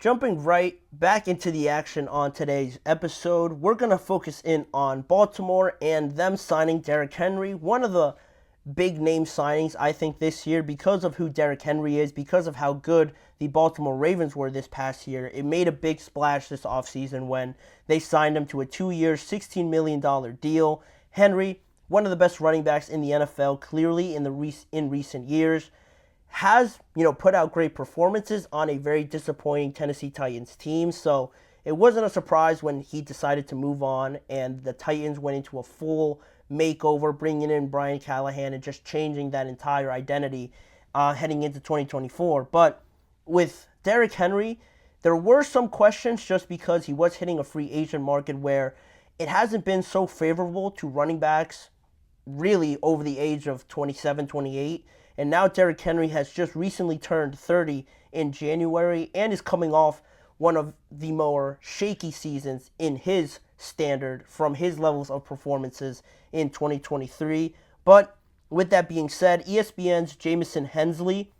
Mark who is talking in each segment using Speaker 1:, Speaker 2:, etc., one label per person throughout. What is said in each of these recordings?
Speaker 1: Jumping right back into the action on today's episode, we're going to focus in on Baltimore and them signing Derrick Henry, one of the big name signings I think this year because of who Derrick Henry is, because of how good the Baltimore Ravens were this past year. It made a big splash this offseason when they signed him to a 2-year, $16 million deal. Henry, one of the best running backs in the NFL, clearly in recent years, has, put out great performances on a very disappointing Tennessee Titans team. So it wasn't a surprise when he decided to move on and the Titans went into a full makeover, bringing in Brian Callahan and just changing that entire identity heading into 2024. But with Derrick Henry, there were some questions just because he was hitting a free agent market where it hasn't been so favorable to running backs really over the age of 27, 28. And now Derrick Henry has just recently turned 30 in January and is coming off one of the more shaky seasons in his standard from his levels of performances in 2023. But with that being said, ESPN's Jamison Hensley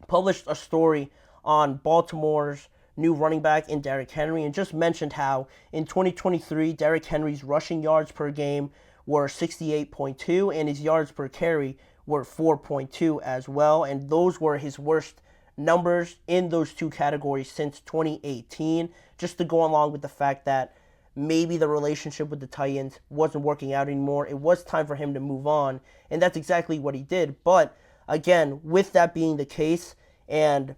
Speaker 1: published a story on Baltimore's new running back in Derrick Henry and just mentioned how in 2023, Derrick Henry's rushing yards per game were 68.2 and his yards per carry were 4.2 as well, and those were his worst numbers in those two categories since 2018, just to go along with the fact that maybe the relationship with the Titans wasn't working out anymore. It was time for him to move on, and that's exactly what he did. But again, with that being the case and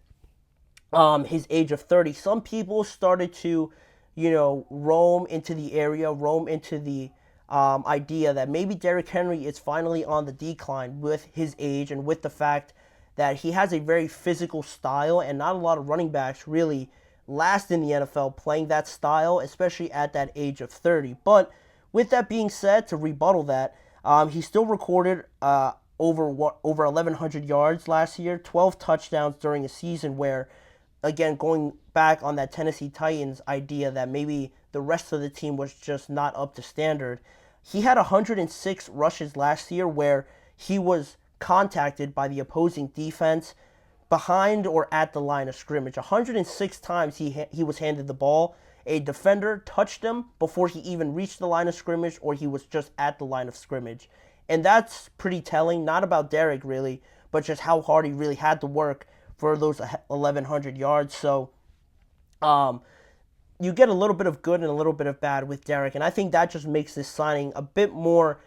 Speaker 1: his age of 30, some people started to, roam into the area, roam into the idea that maybe Derrick Henry is finally on the decline with his age and with the fact that he has a very physical style and not a lot of running backs really last in the NFL playing that style, especially at that age of 30. But with that being said, to rebuttal that, he still recorded over 1,100 yards last year, 12 touchdowns during a season where, again, going back on that Tennessee Titans idea that maybe the rest of the team was just not up to standard. He had 106 rushes last year where he was contacted by the opposing defense behind or at the line of scrimmage. 106 times he was handed the ball. A defender touched him before he even reached the line of scrimmage or he was just at the line of scrimmage. And that's pretty telling, not about Derrick really, but just how hard he really had to work for those 1,100 yards. So, you get a little bit of good and a little bit of bad with Derrick, and I think that just makes this signing a bit more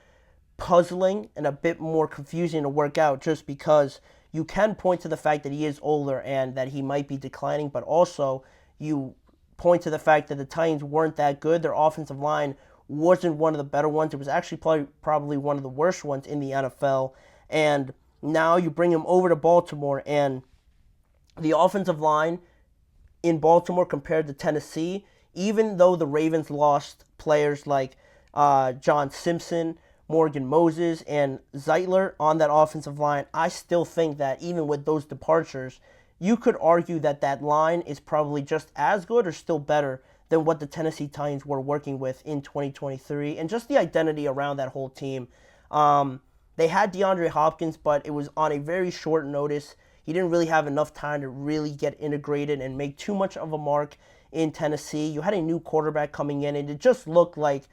Speaker 1: puzzling and a bit more confusing to work out just because you can point to the fact that he is older and that he might be declining, but also you point to the fact that the Titans weren't that good. Their offensive line wasn't one of the better ones. It was actually probably one of the worst ones in the NFL, and now you bring him over to Baltimore, and the offensive line in Baltimore compared to Tennessee, even though the Ravens lost players like John Simpson, Morgan Moses, and Zeitler on that offensive line, I still think that even with those departures, you could argue that that line is probably just as good or still better than what the Tennessee Titans were working with in 2023, and just the identity around that whole team. They had DeAndre Hopkins, but it was on a very short notice. He didn't really have enough time to really get integrated and make too much of a mark in Tennessee. You had a new quarterback coming in, and it just looked like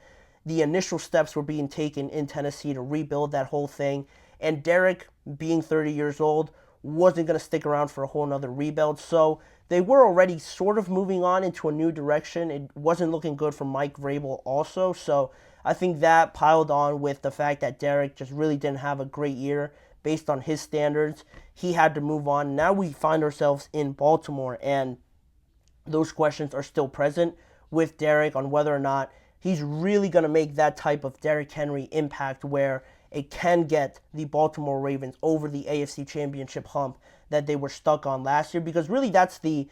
Speaker 1: the initial steps were being taken in Tennessee to rebuild that whole thing. And Derrick, being 30 years old, wasn't going to stick around for a whole nother rebuild. So they were already sort of moving on into a new direction. It wasn't looking good for Mike Vrabel also. So I think that piled on with the fact that Derrick just really didn't have a great year based on his standards. He had to move on. Now we find ourselves in Baltimore, and those questions are still present with Derrick on whether or not he's really going to make that type of Derrick Henry impact where it can get the Baltimore Ravens over the AFC Championship hump that they were stuck on last year, because really that's the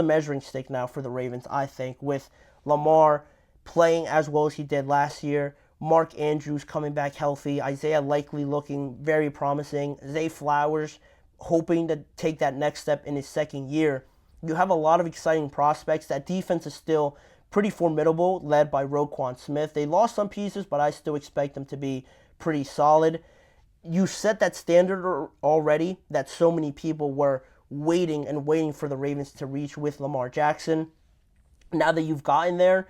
Speaker 1: measuring stick now for the Ravens, I think, with Lamar playing as well as he did last year, Mark Andrews coming back healthy, Isaiah Likely looking very promising, Zay Flowers hoping to take that next step in his second year. You have a lot of exciting prospects. That defense is still pretty formidable, led by Roquan Smith. They lost some pieces, but I still expect them to be pretty solid. You set that standard already that so many people were waiting and waiting for the Ravens to reach with Lamar Jackson. Now that you've gotten there,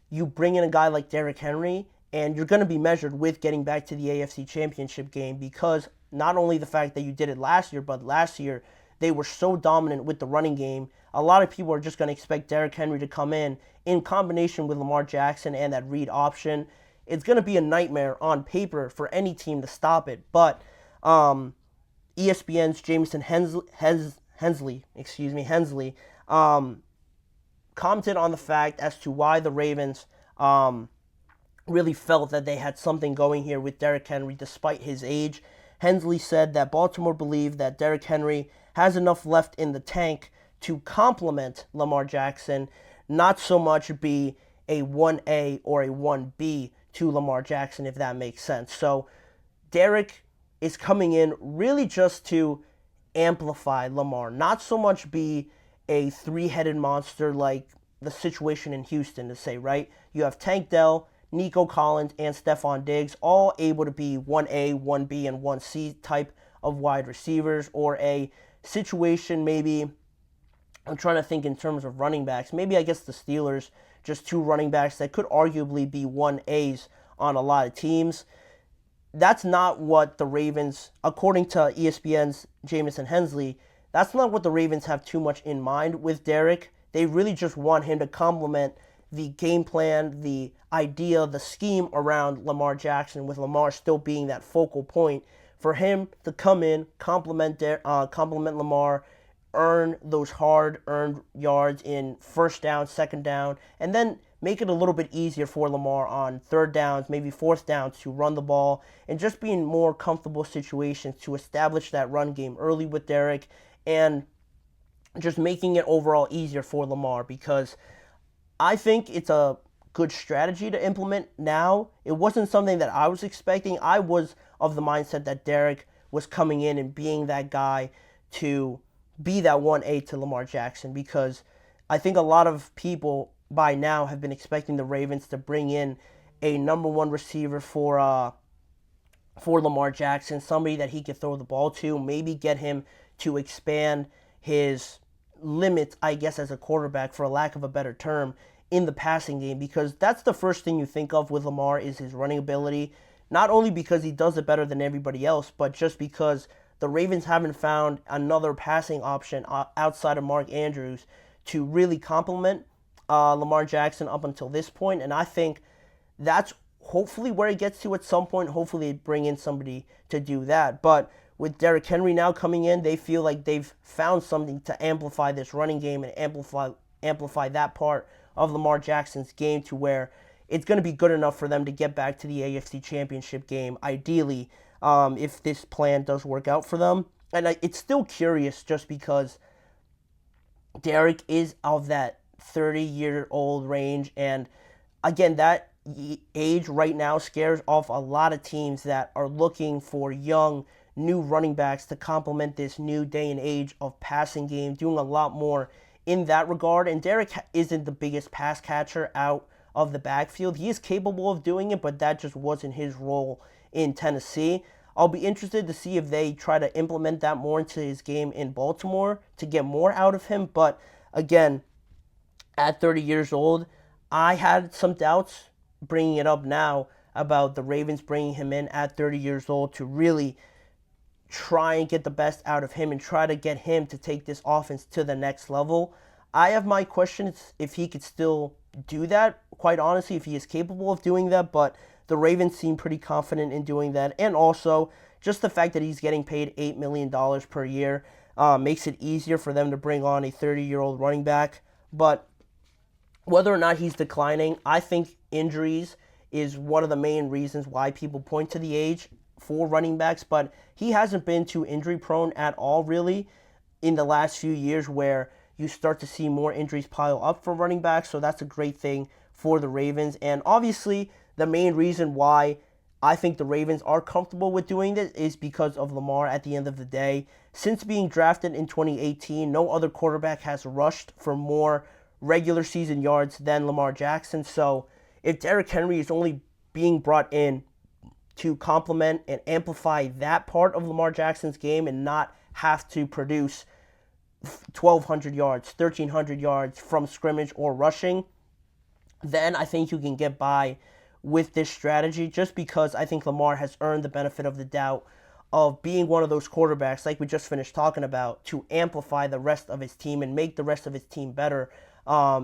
Speaker 1: you bring in a guy like Derrick Henry, and you're going to be measured with getting back to the AFC Championship game, because not only the fact that you did it last year, but last year they were so dominant with the running game. A lot of people are just going to expect Derrick Henry to come in combination with Lamar Jackson and that read option. It's going to be a nightmare on paper for any team to stop it. But ESPN's Jameson Hensley, commented on the fact as to why the Ravens really felt that they had something going here with Derrick Henry despite his age. Hensley said that Baltimore believed that Derrick Henry has enough left in the tank to complement Lamar Jackson, not so much be a 1A or a 1B to Lamar Jackson, if that makes sense. So Derrick is coming in really just to amplify Lamar, not so much be a three-headed monster like the situation in Houston, to say, right? You have Tank Dell, Nico Collins, and Stephon Diggs, all able to be 1A, 1B, and 1C type of wide receivers, or a situation maybe, I'm trying to think in terms of running backs, maybe I guess the Steelers, just two running backs that could arguably be 1As on a lot of teams. That's not what the Ravens, according to ESPN's Jameson Hensley, that's not what the Ravens have too much in mind with Derrick. They really just want him to complement the game plan, the idea, the scheme around Lamar Jackson, with Lamar still being that focal point. For him to come in, complement Lamar, earn those hard-earned yards in first down, second down, and then make it a little bit easier for Lamar on third downs, maybe fourth downs, to run the ball, and just be in more comfortable situations to establish that run game early with Derrick, and just making it overall easier for Lamar, because I think it's a good strategy to implement now. It wasn't something that I was expecting. I was of the mindset that Derrick was coming in and being that guy to be that 1A to Lamar Jackson, because I think a lot of people by now have been expecting the Ravens to bring in a number one receiver for Lamar Jackson, somebody that he could throw the ball to, maybe get him to expand his limits, I guess, as a quarterback, for a lack of a better term, in the passing game, because that's the first thing you think of with Lamar is his running ability, not only because he does it better than everybody else, but just because the Ravens haven't found another passing option outside of Mark Andrews to really complement Lamar Jackson up until this point. And I think that's hopefully where it gets to at some point. Hopefully they bring in somebody to do that. But with Derrick Henry now coming in, they feel like they've found something to amplify this running game and amplify that part of Lamar Jackson's game, to where it's going to be good enough for them to get back to the AFC Championship game, ideally, if this plan does work out for them. And it's still curious just because Derrick is of that 30-year-old range, and again, that age right now scares off a lot of teams that are looking for young, new running backs to complement this new day and age of passing game, doing a lot more in that regard. And Derrick isn't the biggest pass catcher out of the backfield. He is capable of doing it, but that just wasn't his role in Tennessee. I'll be interested to see if they try to implement that more into his game in Baltimore to get more out of him. But again, at 30 years old, I had some doubts bringing it up now about the Ravens bringing him in at 30 years old to really try and get the best out of him and try to get him to take this offense to the next level. I have my questions if he could still do that, quite honestly, if he is capable of doing that, but the Ravens seem pretty confident in doing that. And also, just the fact that he's getting paid $8 million per year makes it easier for them to bring on a 30-year-old running back. But whether or not he's declining, I think injuries is one of the main reasons why people point to the age for running backs, but he hasn't been too injury prone at all, really, in the last few years, where you start to see more injuries pile up for running backs. So that's a great thing for the Ravens. And obviously, the main reason why I think the Ravens are comfortable with doing this is because of Lamar at the end of the day. Since being drafted in 2018, no other quarterback has rushed for more regular season yards than Lamar Jackson. So if Derrick Henry is only being brought in to complement and amplify that part of Lamar Jackson's game and not have to produce 1,200 yards, 1,300 yards from scrimmage or rushing, then I think you can get by with this strategy, just because I think Lamar has earned the benefit of the doubt of being one of those quarterbacks, like we just finished talking about, to amplify the rest of his team and make the rest of his team better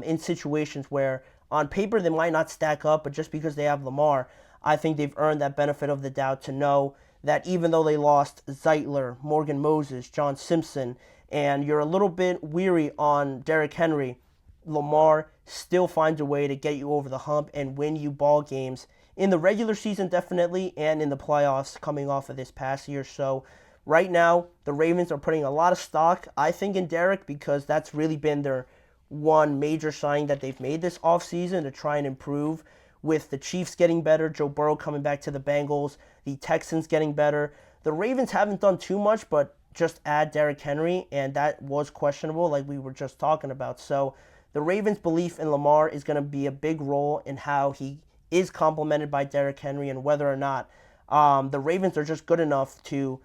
Speaker 1: in situations where on paper they might not stack up, but just because they have Lamar, I think they've earned that benefit of the doubt to know that even though they lost Zeitler, Morgan Moses, John Simpson, and you're a little bit weary on Derrick Henry, Lamar still finds a way to get you over the hump and win you ball games in the regular season, definitely, and in the playoffs coming off of this past year. So right now, the Ravens are putting a lot of stock, I think, in Derrick, because that's really been their one major signing that they've made this offseason to try and improve, with the Chiefs getting better, Joe Burrow coming back to the Bengals, the Texans getting better. The Ravens haven't done too much, but just add Derrick Henry, and that was questionable, like we were just talking about. So the Ravens' belief in Lamar is going to be a big role in how he is complemented by Derrick Henry, and whether or not the Ravens are just good enough to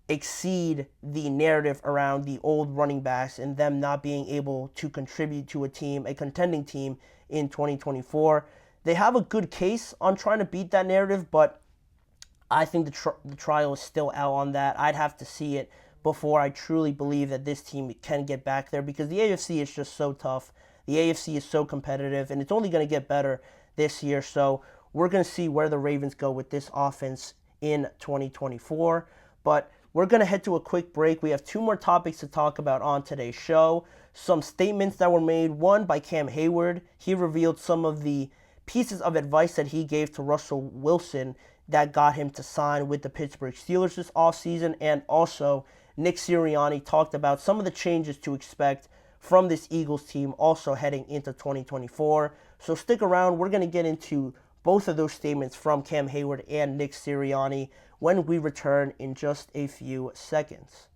Speaker 1: exceed the narrative around the old running backs and them not being able to contribute to a team, a contending team in 2024. They have a good case on trying to beat that narrative, but I think the trial is still out on that. I'd have to see it before I truly believe that this team can get back there, because the AFC is just so tough. The AFC is so competitive, and it's only going to get better this year. So we're going to see where the Ravens go with this offense in 2024. But we're going to head to a quick break. We have two more topics to talk about on today's show. Some statements that were made, one by Cam Hayward. He revealed some of the pieces of advice that he gave to Russell Wilson that got him to sign with the Pittsburgh Steelers this offseason. And also, Nick Sirianni talked about some of the changes to expect from this Eagles team also heading into 2024. So stick around. We're going to get into both of those statements from Cam Hayward and Nick Sirianni when we return in just a few seconds.